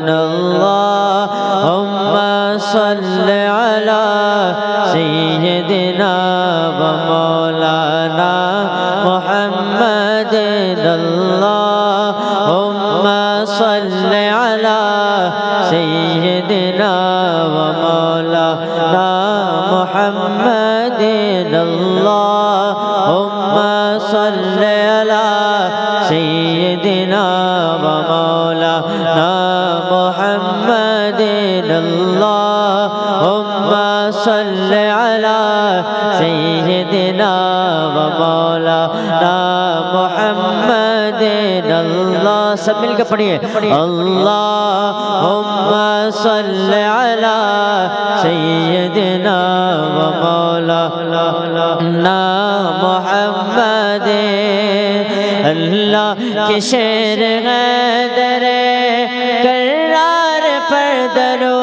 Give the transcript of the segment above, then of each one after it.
اللهم صل على سيدنا ومولانا محمد اللهم صل على سيدنا ومولانا محمد اللهم صل على سيدنا ومولانا محمد اللهم صل على سيدنا ومولانا محمد اللہ سب مل کے پڑھیے اللهم صل على سيدنا ومولانا محمد اللہ کے شیر حیدر کرار پر درود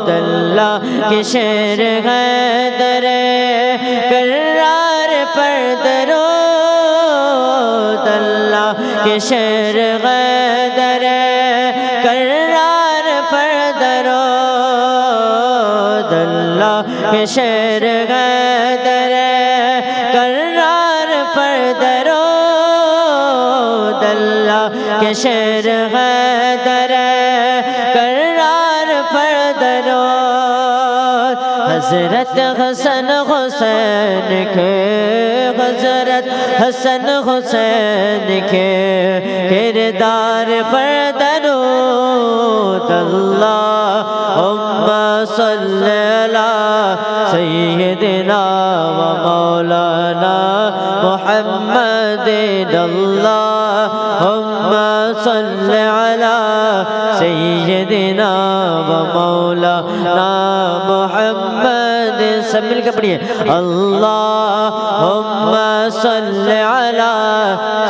اللہ کے شیر حیدر کرار پر درود اللہ کے شیر حیدر کرار پر درود اللہ کے شیر حیدر کرار پر درود اللہ کے شیر حیدر کرار پر درود حضرت حسن حسین کے حضرت حسن حسین کے کردار پر درود اللہم صلی علی سیدنا و مولانا محمد اللہم صلی علی سیدنا و مولانا محمد سب مل کے پڑھیے اللہم صلی علی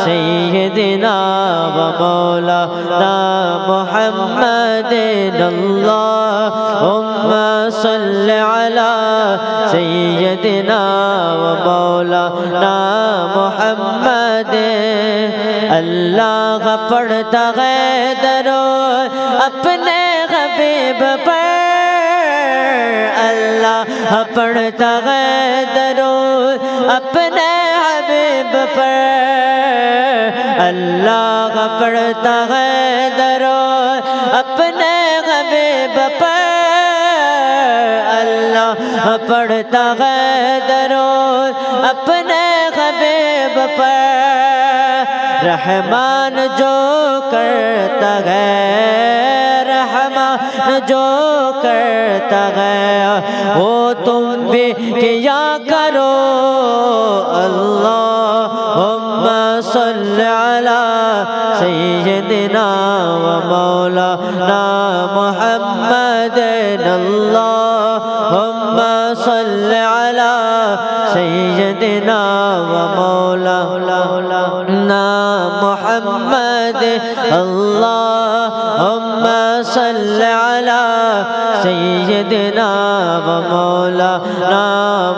سیدنا و مولانا محمد اللہم صلی علی سیدنا و مولانا محمد اللہ پڑھتا ہے درود اپنے حبیب پر اللہ پڑھتا ہے درود اپنے حبیب پر اللہ پڑھتا ہے درود اپنے حبیب پر اللہ پڑھتا ہے درود اپنے حبیب پر رحمان جو کرتا ہے رحمان جو کرتا ہے وہ تم بھی کیا کرو اللہم صلی علی سیدنا و مولانا محمد اللہم صلی علی سیدنا و مولانا محمد اللہم صلی علی سیدنا و مولانا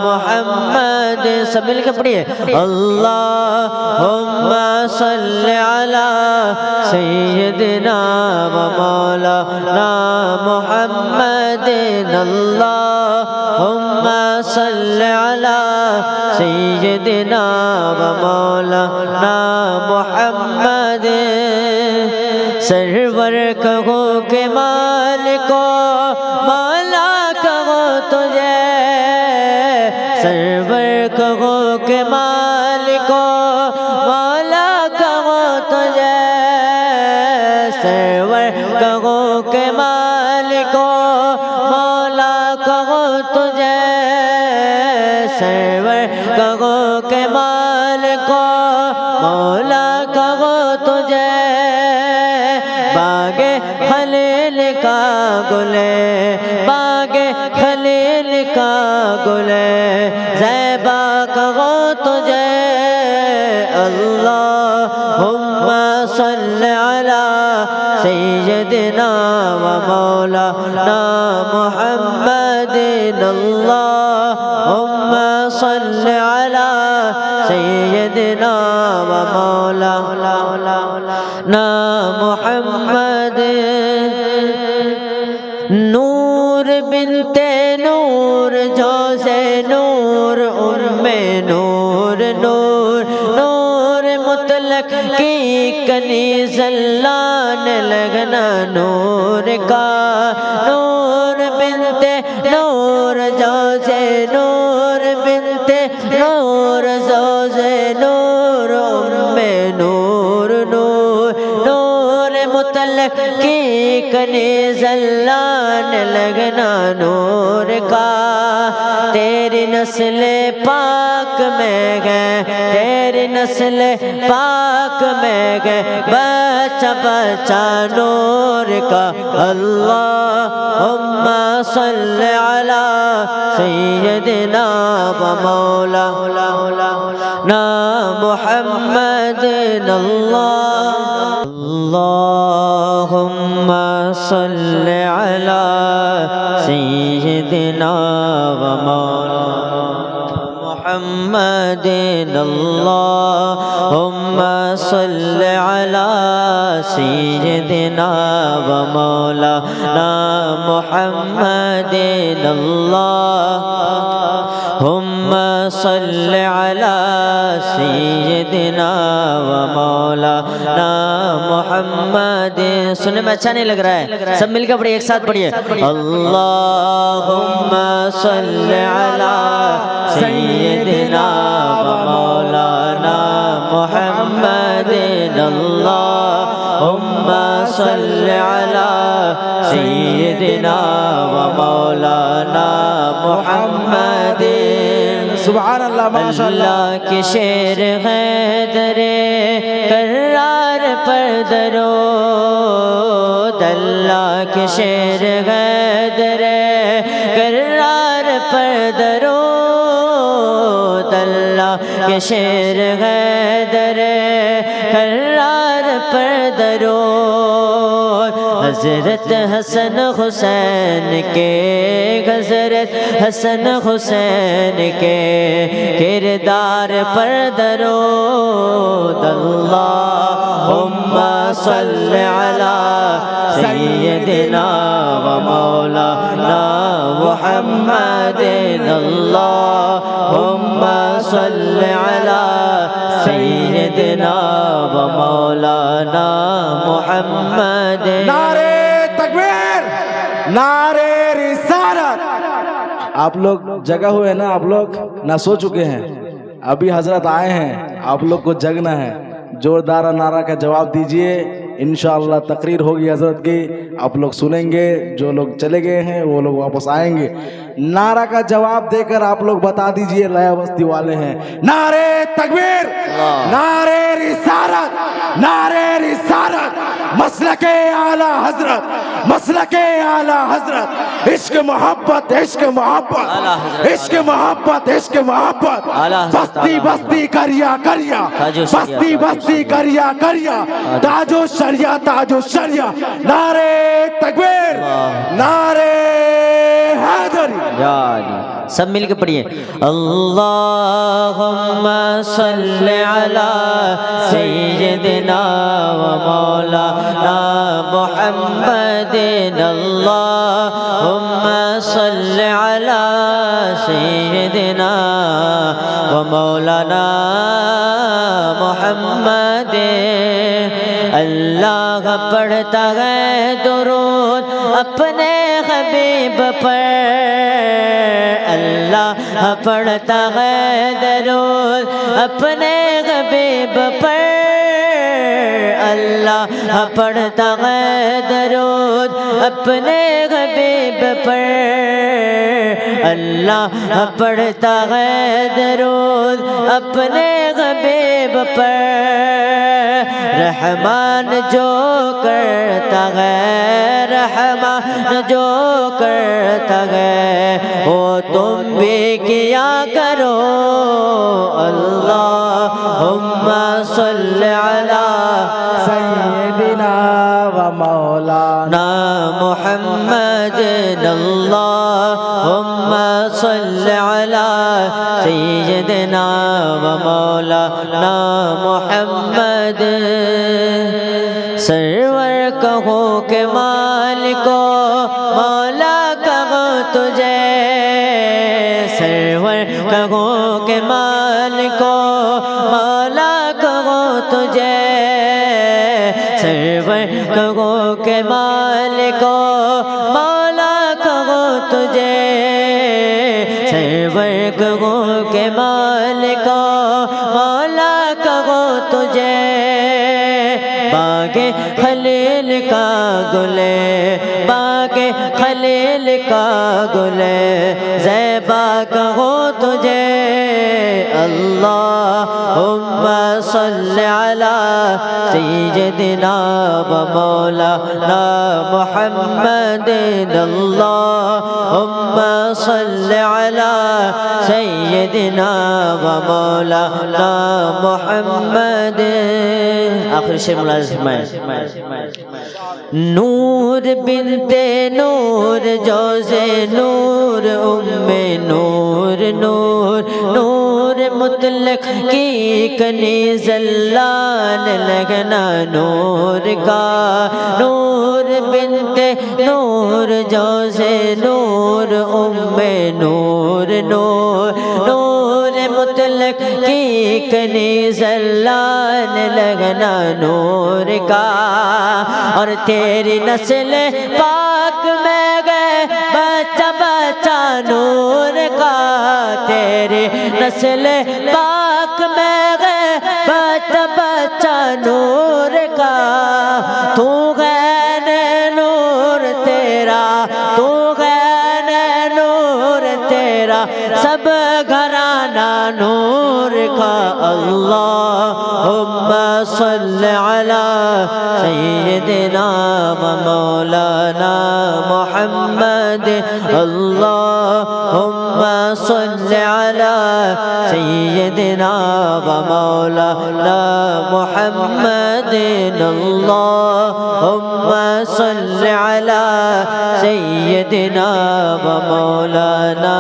محمد سب مل کے پڑھیے اللہم صلی علی سیدنا و مولانا محمد اللہم صلی علی سیدنا و مولانا محمد سرور کہو کہ مالکو مولا کہو تجھے سرور کہو کہ مالکو مولا کہو تجھے سرور کہو کہ مالکو مولا کہو تجھے سرور کہو کہ مالکو مولا کہو تجھے باغ خلیل کا گلے باغ خلیل کا گلے زیبا کہو تجھے اللہم صلی علی سیدنا و مولانا محمد اللہم صلی علی سیدنا و مولانا محمد نور بنت نور جو سے نور نور نور نور مطلق کی کنیز اللہ نے لگنا نور کا نور بنت نور جو سے نور بنت نور جو سے نور نور نور نور مطلق کی کنیز اللہ نے لگنا نور کا تیری نسل پاک میں گئے تیری نسل پاک میں گئے بچہ بچہ نور کا اللہم صلی علی سیدنا و مولانا محمد اللہم صلی علی سیدنا و مولانا محمد اللہم صلی علی سیدنا و مولانا محمد اللہم صلی علی سیدنا و مولانا محمد سننے میں اچھا نہیں لگ رہا ہے سب مل کے پڑھیے ایک ساتھ پڑھیے اللہم صلی علی سیدنا و مولانا محمد اللہم صلی علی سیدنا و مولانا محمد سبحان اللہ ماشاء اللہ کے شیر حیدر کرار پر درود اللہ کے شیر حیدر کرار پر درود اللہ کے شیر حیدر کرار پر درود حضرت حسن حسین کے حضرت حسن حسین کے کردار پر درود اللہم صلی علی سیدنا و مولانا محمد اللہم صلی علی سیدنا و مولانا محمد نعرے تکبیر نعرے رسالت آپ لوگ جگہ ہوئے نا آپ لوگ نہ سو چکے ہیں ابھی حضرت آئے ہیں آپ لوگ کو جگنا ہے زوردار نعرہ کا جواب دیجئے انشاءاللہ تقریر ہوگی حضرت کی آپ لوگ سنیں گے جو لوگ چلے گئے ہیں وہ لوگ واپس آئیں گے نعرہ کا جواب دے کر آپ لوگ بتا دیجئے لیا بستی والے ہیں نعرے تکبیر نعرے رسالت نعرے رسالت مسلک اعلی حضرت مسلک اعلی حضرت عشق محبت عشق محبت عشق محبت عشق محبت بستی بستی کریا کریا بستی بستی کریا کریا تاج و شریعہ تاج و شریعہ نعرے تکبیر نعرے حیدری سب مل کے پڑھیے اللہم صلی علی سیدنا و مولانا محمد اللہم صلی علی سیدنا و مولانا محمد اللہ پڑھتا ہے درود اپنے حبیب پر اللہ پڑھتا ہے درود اپنے حبیب پر اللہ پڑھتا ہے درود اپنے حبیب پر اللہ پڑھتا ہے درود اپنے حبیب پر رحمان جو کرتا ہے رحمان جو کرتا ہے وہ تم بھی کیا کرو اللہم صلی علی سیدنا و مولانا محمد اللهم صل على سيدنا ومولانا محمد سرور کہو کہ مالکو مولا کہو تجھے سرور کہو کہ مالکو مولا کہو تجھے سرور کہو کہ مالکو مولا کہو تجھے سرور کہو کہ مالکو مولا کہو تجھے باغ خلیل کا گلے باغ خلیل کا گلے زیبا کہو تجھے اللہم صل علی سیدنا و مولانا محمد اللہم صل علی سیدنا و مولانا محمد آخر شیء ملازم ہے نور بنت نور جوزے نور نور نور نور مطلق کی کنیز زلان لگنا نور کا نور بنت نور جوزے نور نور نور نور مطلق کی کنیز زلان لگنا نور کا اور تیری نسل پاک میں گئے بچہ بچہ نور کا تیری نسل پاک میں گئے بچہ بچہ نور کا تو غین نور تیرا تو غین نور تیرا سب گھرانہ نور کا اللہم صل علی سیدنا و مولانا محمد اللہم صل علی سیدنا و مولانا محمد اللہم صل علی سیدنا و مولانا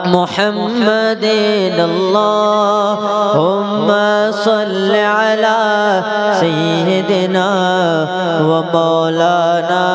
محمد اللہم صل علی سیدنا و مولانا